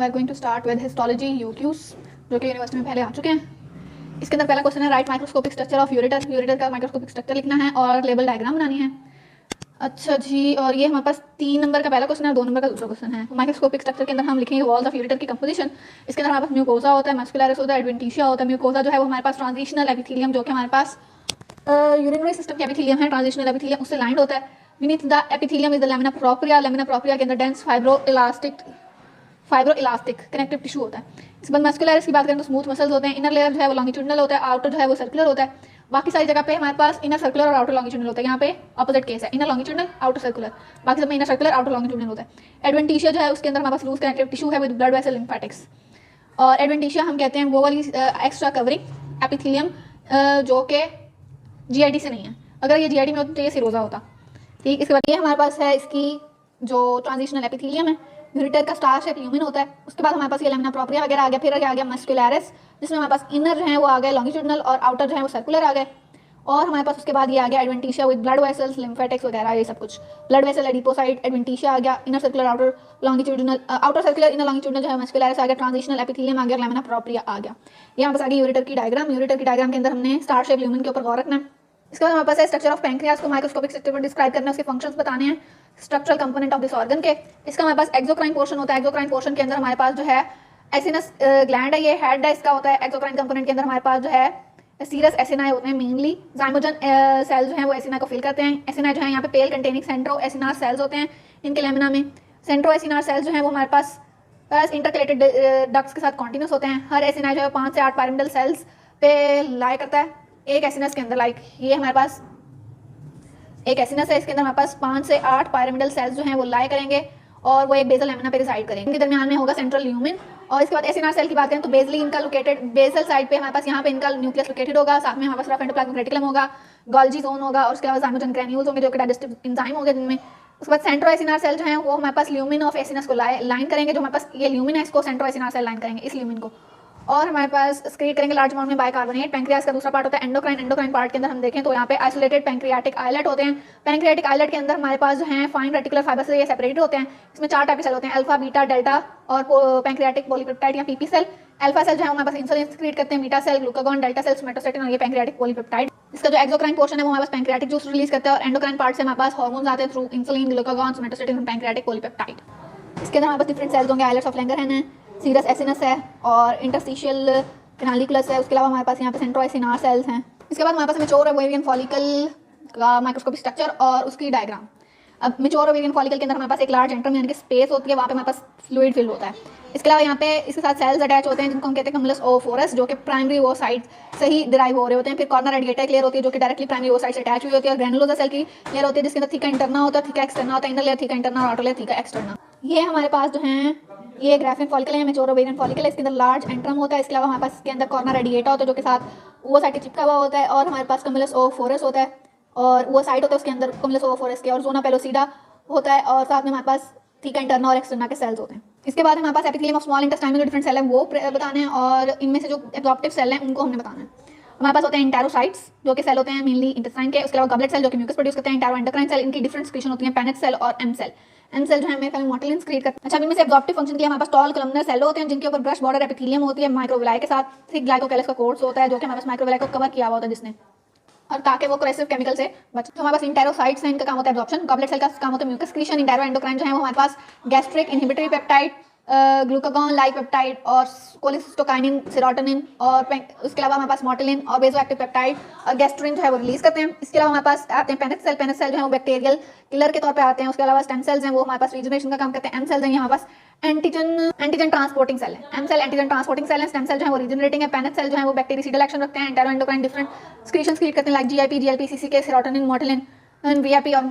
We are going to start with histology यूक्यूज जो कि यूनिवर्सिटी में पहले आ चुके हैं। इसके अंदर पहला क्वेश्चन है right microscopic structure of ureter. Ureter का माइक्रोस्कोपिक स्ट्रक्चर लिखना है और लेबल डायग्राम बनानी है। अच्छा जी, और ये हमारे पास 3 नंबर का पहला क्वेश्चन है, 2 नंबर का दूसरा क्वेश्चन है। माइक्रोस्कोपिक स्ट्रक्चर के अंदर हम लिखेंगे वॉल्स ऑफ यूरेटर की कंपोजिशन। इसके अंदर हमारे पास म्यूकोसा होता है, मस्कुलरिस होता है, एडवेंटिशिया होता है। म्यूकोसा जो है वो हमारे पास ट्रांजिशनल एपिथेलियम जो कि हमारे पास यूरिनरी सिस्टम के एपिथेलियम है, ट्रांजिशनल एपिथेलियम उससे लाइंड होता है। Beneath the epithelium is the lamina propria. Lamina propria के अंदर डेंस फाइब्रोइलास्टिक कनेक्टिव टिश्यू होता है। इसके बाद मस्कुलरिस की बात करें तो स्मूथ मसल्स होते हैं। इनर लेयर जो है वो लॉन्गिट्यूडनल होता है, आउटर जो है वो सर्कुलर होता है। बाकी सारी जगह पे हमारे पास इनर सर्कुलर और आउटर लॉन्गिट्यूडनल होता है। यहाँ पे ऑपोजिट केस है, इनर लॉन्गिट्यूडनल आउटर सर्कुलर, बाकी सब में इनर सर्कुलर आउटर लॉन्गिट्यूडनल होता है। एडवेंटिशिया जो है उसके अंदर हमारे पास लूज कनेक्टिव टिश्यू है विद ब्लड वेसल लिम्फेटिक्स। और एडवेंटिशिया हम कहते हैं वो वाली एक्स्ट्रा कवरिंग एपिथेलियम जो कि जीआईटी से नहीं है। अगर ये जीआईटी में होता तो ये सिरोजा होता। ठीक, इसके बाद ये हमारे पास है इसकी जो ट्रांजिशनल एपिथेलियम है। यूरेटर का स्टार शेप ल्यूमिन होता है। उसके बाद हमारे पास ये लैमिना प्रोप्रिया वगैरह आ गया। फिर आ गया मस्कुलरिस जिसमें हमारे पास इनर जो है वो आ गए लॉन्गिट्यूडनल और आउटर जो है वो सर्कुलर आ गए। और हमारे पास उसके बाद ये आ गया adventitia with blood vessels lymphatics वगैरह ये सब कुछ। ब्लड वेसल एडिपोसाइट एडवेंटिशिया आ गया, inner circular outer longitudinal outer circular inner longitudinal जो है मस्कुलरिस आ गया, ट्रांजिशनल एपिथेलियम आ गया, लैमिना प्रोप्रिया आ गया। ये हमारे पास आ गई यूरेटर की डायग्राम। यूरेटर की डायग्राम के अंदर हमने स्टार शेप ल्यूमिन के ऊपर गौर रखना है। इसके बाद हमारे पास है स्ट्रक्चर ऑफ पैंक्रियास को माइक्रोस्कोपिक स्ट्रक्चर पर डिस्क्राइब करना है, उसके फंक्शंस बताने हैं, structural component of this organ के। इसका हमारे पास एक्सोक्राइन पोर्शन होता है। एक्सोक्राइन पोर्शन के अंदर हमारे पास जो है एसिनस ग्लैंड है, ये हेड है इसका होता है। एक्सोक्राइन कंपोनेंट के अंदर हमारे पास जो है सीरस एसिनाई होते हैं मेनली। जाइमोजन सेल जो है वो एसिना को फिल करते हैं। एसिनाई जो है यहाँ पे पेल कंटेनिंग सेंट्रो एसिनार सेल्स होते हैं इनके लेमिना में। सेंट्रो एसिनार सेल्स जो है वो हमारे पास इंटरकलेटेड डक्ट्स के साथ कॉन्टिन्यूस होते हैं। हर एसिनाई जो है 5 से 8 पायरामिडल सेल्स पे लाई करता है एक एसिनस के अंदर। लाइक ये हमारे पास एक एसिनस है, इसके अंदर हमारे पास 5 से 8 पायरामिडल सेल्स जो हैं वो लाई करेंगे और वो एक बेसल लेमिना पे रिसाइड करेंगे। इनके दरमियान में होगा सेंट्रल ल्यूमिन। और इसके बाद एसिनार सेल की बात करें तो बेसली इनका लोकेटेड बेसल साइड पे हमारे पास यहाँ पे इनका न्यूक्लियस लोकेटेड होगा। साथ में हमारे पास रफ एंडोप्लाज्मिक रेटिकुलम होगा, गोल्जी जोन होगा और उसके अलावा जाइमोजन ग्रैन्यूल्स होंगे जो कि डाइजेस्टिव एंजाइम होंगे जिनमें। उसके बाद सेंट्रो एसिनार सेल जो है वो हमारे पास ल्यूमिन ऑफ एसिनस को लाइन करेंगे। जो हमारे पास ये ल्यूमिन है इसको सेंट्रो एसिनार सेल लाइन करेंगे इस ल्यूमिन को। और हमारे पास स्क्रीट करेंगे लार्ज अमाउंट में बाइकार्बोनेट। पैंक्रियास का दूसरा पार्ट होता है एंडोक्राइन। एंडोक्राइन पार्ट के अंदर हम देखें तो यहाँ पे आइसोलेटेड पैंक्रियाटिक आइलेट होते हैं। पैंक्रियाटिक आइलेट के अंदर हमारे पास जो है फाइन रेटिकुलर फाइबर से ये सेपरेटेड होते हैं। इसमें 4 टाइप के सेल होते हैं, अल्फा बीटा डेल्टा और पैंक्रियाटिक पॉलीपेप्टाइड या पीपी सेल। अल्फा सेल जो है हमारे पास इंसुलिन सीक्रेट करते हैं, beta cell glucagon, delta cell somatostatin और ये पैंक्रियाटिक पॉलीपेप्टाइड। इसका जो एक्सोक्राइन पोर्शन है वो हमारे पास पैंक्रियाटिक जूस रिलीज करता है और एंडोक्राइन पार्ट से हमारे पास हार्मोन्स आते हैं थ्रू इंसुलिन ग्लूकागॉन सोमेटोस्टेटिन और पैंक्रियाटिक पॉलीपेप्टाइड। इसके अंदर हमारे पास डिफरेंट सेल्स होंगे, आइलेट्स ऑफ लैंगरहैन है, सीरस एसिनस है और इंटरस्टिशियल कैनालिकुलस है। उसके अलावा हमारे पास यहाँ पे सेंट्रो एसिनार सेल्स हैं। इसके बाद हमारे पास मैच्योर ओवेरियन फॉलिकल का माइक्रोस्कोपिक स्ट्रक्चर और उसकी डायग्राम। अब मैच्योर ओवेरियन फॉलिकल के अंदर हमारे पास एक लार्ज एंट्रम यानी कि स्पेस होती है, वहाँ पे हमारे पास फ्लूइड फिल होता है। इसके अलावा यहाँ पे इसके साथ सेल्स अटैच होते हैं जिनको हम कहते हैं कम्युलस ओफोरस जो कि प्राइमरी वो साइड से ही डिराइव हो रहे होते हैं। फिर कॉर्नर रेडिएटर लेयर होती है जो कि डायरेक्टली प्राइमरी वो साइड से अटैच हुई होती है और ग्रैनुलोसा सेल की लेयर होती है जिसके अंदर थीका इंटरना होता है, थीका एक्सटर्ना होता है। इनर लेयर थीका इंटरना और आउटर लेयर थीका एक्सटर्ना। ये हमारे पास जो है ये ग्राफिन फॉलिकल है, मैच्योर ओवेरियन फॉलिकल है। इसके अंदर लार्ज एंट्रम होता है। इसके अलावा हमारे पास इसके अंदर कॉर्नर रेडिएटर होता है जो के साथ वो साइड चिपका हुआ होता है और हमारे पास कम्युलस ओफोरस होता है और वो साइड होता है उसके अंदर कम्युलस ओफोरस के और जोना पेलोसिडा होता है और साथ में हमारे पास थीका इंटरना और एक्सटर्ना के सेल्स होते हैं। इसके बाद हमारे पास एपिथेलियम ऑफ स्मॉल इंटेस्टाइन में जो डिफरेंट सेल है वो बताने हैं और इनमें से जो एब्जॉर्प्टिव सेल हैं उनको हमने बताना है। हमारे पास होते हैं इंटेरोसाइट्स जो कि सेल होते हैं मेनली इंटेस्टाइन के। उसके अलावा गॉबलेट सेल जो कि म्यूकस प्रोड्यूस करते हैं, इंटेरो एंडोक्राइन सेल इनकी डिफरेंट सिक्रीशन होती है, पेनेट सेल और एम सेल। एम सेल जो है मेरे ख्याल में मोटिलिन क्रिएट करते हैं। अच्छा, इनमें से एब्जॉर्प्टिव फंक्शन के लिए हमारे पास टॉल कॉलमनर सेल होते हैं जिनके ऊपर ब्रश बॉर्डर एपिथेलियम होती है माइक्रोविलाई के साथ। थिक ग्लाइकोकैलस का कोर्स होता है जो कि हमारे पास माइक्रोविलाई को कवर किया हुआ होता है जिसने, और ताकि वो कोरेसिव केमिकल से बचे। तो हमारे पास इंटेरोसाइट्स हैं, इनका काम होता है एब्जॉर्प्शन। गॉबलेट सेल का काम होता है म्यूकस क्रिएशन। इंटेरो एंडोक्राइन जो है वो हमारे पास gastric inhibitory peptide, glucagon like peptide और कोलिसिस्टोकाइनिन सेरोटोनिन और उसके अलावा हमारे पास मोटिलिन और बेजोएक्टिव पेप्टाइड और गैस्ट्रिन जो है वो रिलीज करते हैं। इसके अलावा हमारे पास आते हैं पेनेट सेल। पेनेट सेल जो है वो बैक्टीरियल किलर के तौर पे आते हैं। उसके अलावा स्टेम सेल्स हैं वो हमारे पास रीजनरेशन का काम करते हैं। एम सेल्स हैं यहाँ पास एंटीजन ट्रांसपोर्टिंग सेल है। M cell antigen transporting cell है। स्टेम सेल जो है वो रीजनरेटिंग है। पेनेट सेल जो है वो बैक्टीरियाइडल एक्शन रखते हैं। Enteroendocrine different secretions create करते हैं like GIP, GLP, CCK, serotonin, motilin, VIP और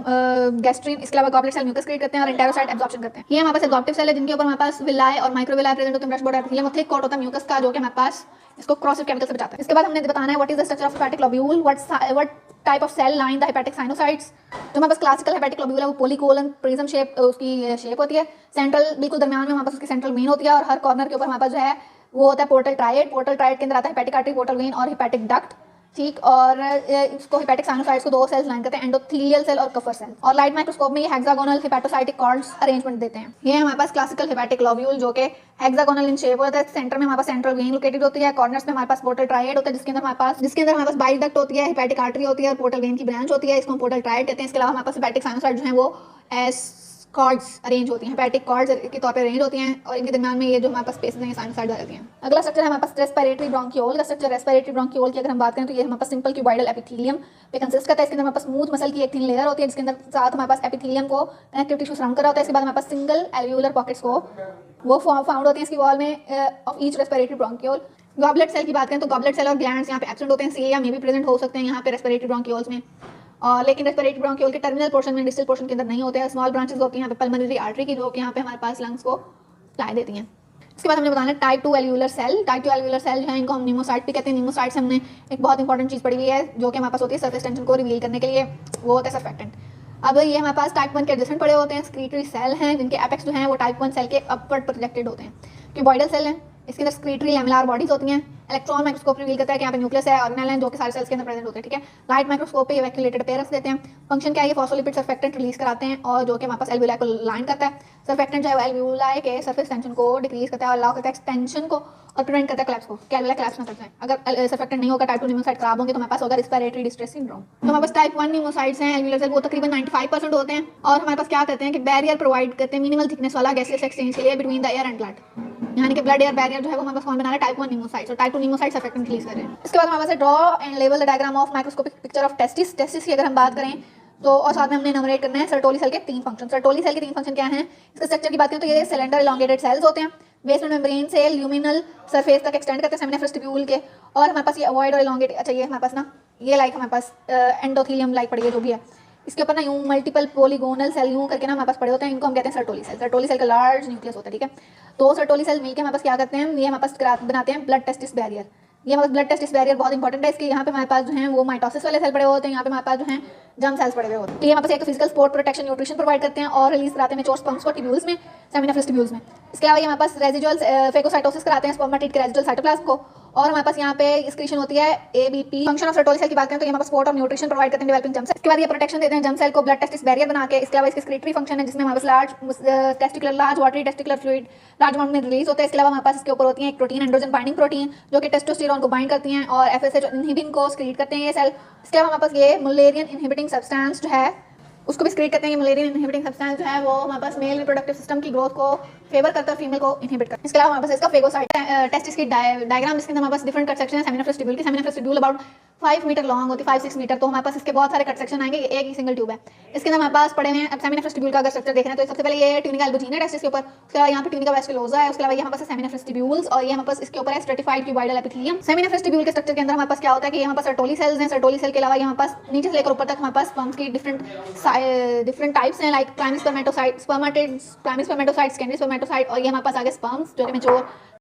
गैस्ट्रिन। इसके अलावा गॉबलेट सेल म्यूकस क्रिएट करते हैं और इंटेरोसाइट एब्जॉर्प्शन करते हैं। ये हमारे पास एब्जॉर्प्टिव सेल है जिनके ऊपर हमारे पास विलाई और माइक्रोविलाई प्रेजेंट होते हैं। Brush border epithelium thick coat होता है म्यूकस का जो कि हमारे पास इसको क्रॉसिव केमिकल से बचाता है। इसके बाद हमने बताना है what is the structure of hepatic lobule, what type of cell line the hepatic sinusoids. जो हमारे पास क्लासिकल हेपेटिक लोब्यूल है वो पोलीकोलन प्रिज्म शेप उसकी शेप होती है। सेंट्रल बिल्कुल दरमियान में हमारे पास उसकी सेंट्रल वेन होती है और हर कॉर्नर के ऊपर हमारे पास जो है वो होता है पोर्टल ट्रायड। पोर्टल ट्रायड के अंदर आता है हेपेटिक आर्टरी, पोर्टल वेन और हेपेटिक डक्ट। ठीक। और इसको हेपेटिक साइनोसाइट्स को दो सेल्स लाइन करते हैं, एंडोथेलियल सेल और कफर सेल। और लाइट माइक्रोस्कोप में ये हेक्सागोनल हेपेटोसाइटिक कॉर्ड्स अरेंजमेंट देते हैं। ये हमारे पास क्लासिकल हेपेटिक लोब्यूल जो कि हेक्सागोनल इन शेप होता है। सेंटर में हमारे पास सेंट्रल वेन लोकेटेड होती है, कॉर्नर्स में हमारे पास पोर्टल ट्रायड होता है जिसके अंदर हमारे पास बाइल डक्ट होती है, हेपेटिक आर्टरी होती है और पोर्टल वेन की ब्रांच होती है, इसको हम पोर्टल ट्रायड कहते हैं। इसके अलावा हमारे पास हेपेटिक साइनोसाइट जो है वो एस कॉर्ड्स अरेंज होती हैं, हेपेटिक कॉर्ड्स के तौर पे अरेंज होती हैं और इनके दरमियान में ये जो हमारे पास स्पेसेस हैं ये साइनोसाइड रहती हैं। अगला स्ट्रक्चर है हमारे पास रेस्पिरेटरी ब्रोंकियोल का स्ट्रक्चर। रेस्पिरेटरी ब्रोंकियोल की अगर हम बात करें तो ये हमारे पास सिंपल क्यूबॉइडल एपिथेलियम पे कंसिस्ट करता है। इसके अंदर हमारे पास स्मूथ मसल की एक थिन लेयर होती है जिसके अंदर साथ हमारे पास एपिथेलियम को कनेक्टिव टिश्यू सराउंड कर रहा होता है। इसके बाद हमारे पास सिंगल एल्वियोलर पॉकेट्स को वो फाउंड होती हैं इसकी वॉल में of each respiratory bronchiole. Goblet cell की बात करें तो गॉबलेट सेल और ग्लैंड्स यहाँ पे एब्सेंट होते हैं, सी या मे भी प्रेजेंट हो सकते हैं यहाँ पे रेस्पिरेटरी ब्रोंकियोल्स में, लेकिन रेस्पिरेटरी ब्रोंकियोल के टर्मिनल पोर्शन में डिस्टल पोर्शन के अंदर नहीं होते हैं। स्मॉल ब्रांचेस होती हैं यहाँ पे पल्मोनरी आर्टरी की जो कि यहाँ पे हमारे पास लंग्स को सप्लाई देती हैं। इसके बाद हमने बताना है type 2 alveolar cell. Type 2 alveolar cell जो है इनको हम नीमोसाइट भी कहते हैं। नीमोसाइट से हमने एक बहुत इंपॉर्टेंट चीज़ पढ़ी हुई है जो कि हमारे पास होती है सरफेस टेंशन को रिवील करने के लिए, वो होता है सर्फेक्टेंट। अब ये हमारे पास टाइप 1 के एडजेसेंट पड़े होते हैं। स्क्रीटरी सेल हैं जिनके एपेक्स जो हैं वो टाइप 1 सेल के अपवर्ड प्रोजेक्टेड होते हैं। क्यूबॉइडल सेल हैं, इसके अंदर स्क्रीटरी लैमेलर बॉडीज होती हैं। इलेक्ट्रॉन माइक्रोस्कोप रिवील करता है कि यहाँ पे न्यूक्लियस है, ऑर्गेनेल है जो कि सारे सेल्स के अंदर प्रेजेंट होते हैं। ठीक है, लाइट माइक्रोस्कोप पे वैक्यूलेटेड अपीयरेंस देते हैं। फंक्शन क्या है, ये फॉस्फोलिपिड सर्फेक्टेंट रिलीज कराते हैं और जो कि हमारे पास एल्वियोलाई को लाइन करता है। सर्फेक्टेंट जो है एल्वियोलाई के सरफेस टेंशन को डिक्रीज करता है और अलाउ करता है एक्सटेंशन को और प्रिवेंट करता है कोलैप्स को, कि एल्वियोलाई कोलैप्स ना कर जाए। अगर सर्फेक्टेंट नहीं होगा, टाइप 2 नीमोसाइट खराब होंगे तो हमारे पास होगा रेस्पिरेटरी डिस्ट्रेस सिंड्रोम। तो हमारे पास टाइप 1 नीमोसाइट्स हैं एल्वियोलर सेल, वो तकरीबन 95% होते हैं और हमारे पास क्या करते हैं कि बैरियर प्रोवाइड करते हैं मिनिमल थिकनेस वाला गैसियस एक्सचेंज के लिए between the air and blood, यानी कि ब्लड एयर बैरियर जो है वो हमारे पास कौन बना रहा है, टाइप 1 नीमोसाइट्स। और टाइप 2 नीमोसाइट सर्फेक्टेंट रिलीज कर रहे हैं। इसके बाद हमारे पास draw and label the diagram of microscopic picture of testis. Testis की अगर हम बात करें तो और साथ में हमने नंबरेट करना है सर्टोली सेल के 3 फंक्शन। सर्टोली सेल के 3 फंक्शन क्या हैं, इसके स्ट्रक्चर की बात करें तो ये सिलेंडर इलॉन्गेटेड सेल्स होते हैं, बेसमेंट मेम्ब्रेन से ल्यूमिनल सरफेस तक एक्सटेंड करते हैं सेमिनिफरस ट्यूब्यूल के। और हमारे पास ये अवॉइड और इलॉन्गेट, अच्छा ये हमारे पास ना ये लाइक हमारे पास एंडोथेलियम लाइक पड़ी है जो भी है, इसके ऊपर ना यूं मल्टीपल पॉलीगोनल सेल यूं करके ना हमारे पास पड़े होते हैं, इनको हम कहते हैं सर्टोली सेल। सर्टोली सेल का लार्ज न्यूक्लियस होता है। ठीक है, तो सर्टोली सेल मिलकर हमारे पास क्या करते हैं, ये हमारे पास बनाते हैं ब्लड टेस्टिस बैरियर। ये हमारे ब्लड टेस्टिस बैरियर बहुत इंपॉर्टेंट है, इसके यहाँ पे हमारे पास जो है वो माइटोसिस वाले सेल पड़े होते हैं, यहाँ पे हमारे पास जो है जर्म सेल्स पड़े हुए होते हैं। तो ये हमारे पास एक physical support protection nutrition provide करते हैं और रिलीज कराते हैं मेच्योर स्पर्म्स को ट्यूब्यूल्स में, सेमिनिफरस ट्यूब्यूल्स में। इसके अलावा ये हमारे पास रेजिडुअल फेगोसाइटोसिस कराते हैं स्पर्मेटिड के रेजिडुअल साइटोप्लाज्म को। और हमारे पास यहाँ पे एक्सक्रीशन होती है ABP. Function of Sertoli cell की बात करें तो ये हमारे पास सपोर्ट और न्यूट्रिशन प्रोवाइड करते हैं डेवलपिंग जर्म सेल। इसके बाद ये प्रोटेक्शन देते हैं जर्म सेल को ब्लड टेस्टिस बैरियर बना के। इसके अलावा इसके स्क्रीटरी फंक्शन है जिसमें हमारे पास large watery testicular fluid large amount में रिलीज होता है। इसके अलावा हमारे पास इसके ऊपर होती है एक प्रोटीन एंड्रोजन बाइंडिंग प्रोटीन जो कि टेस्टोस्टेरोन को बाइंड करती हैं और एफएसएच इनहिबिन को स्क्रीट करते हैं ये सेल। इसके अलावा हमारे पास ये मुलेरियन इनहिबिटिंग सब्सटेंस जो है उसको भी स्क्रीट करते हैं। मलेरियन इनहिबिटिंग सब्सटेंस जो है वो हमारे पास मेल रिप्रोडक्टिव सिस्टम की ग्रोथ को फेवर करता है, फीमेल को इनहिबिट करता है। इसके अलावा हमारे पास इसका फेगोसाइट टेस्टिस की डायग्राम जिसके अंदर हमारे पास डिफरेंट कट सेक्शन है सेमिनिफरस ट्यूब्यूल की। Seminiferous tubule about 5 metre long होती है, 5-6 मीटर। तो हमारे पास इसके बहुत सारे कट सेक्शन आएंगे, ये एक ही सिंगल ट्यूब है। इसके अंदर हमारे पास पड़े हुए हैं। अब सेमिनिफरस ट्यूब्यूल का अगर स्ट्रक्चर देख रहे हैं तो सबसे पहले ये ट्यूनिका एल्बुजिना टेस्टिस के ऊपर, उसके अलावा यहाँ पे ट्यूनिका वेस्कुलोसा है, उसके अलावा ये हमारे पास सेमिनिफरस ट्यूब्यूल्स और ये हमारे पास इसके ऊपर है stratified cuboidal epithelium. Seminiferous tubule के स्ट्रक्चर के अंदर हमारे पास क्या होता है कि यहाँ पर सर्टोली सेल्स हैं। सर्टोली सेल के अलावा यहाँ पास नीचे से लेकर ऊपर तक हमारे पास स्पर्म्स की डिफरेंट टाइप्स हैं, like primary spermatocyte, secondary spermatocyte और ये हमारे पास आगे स्पर्म्स जो कि मैच्योर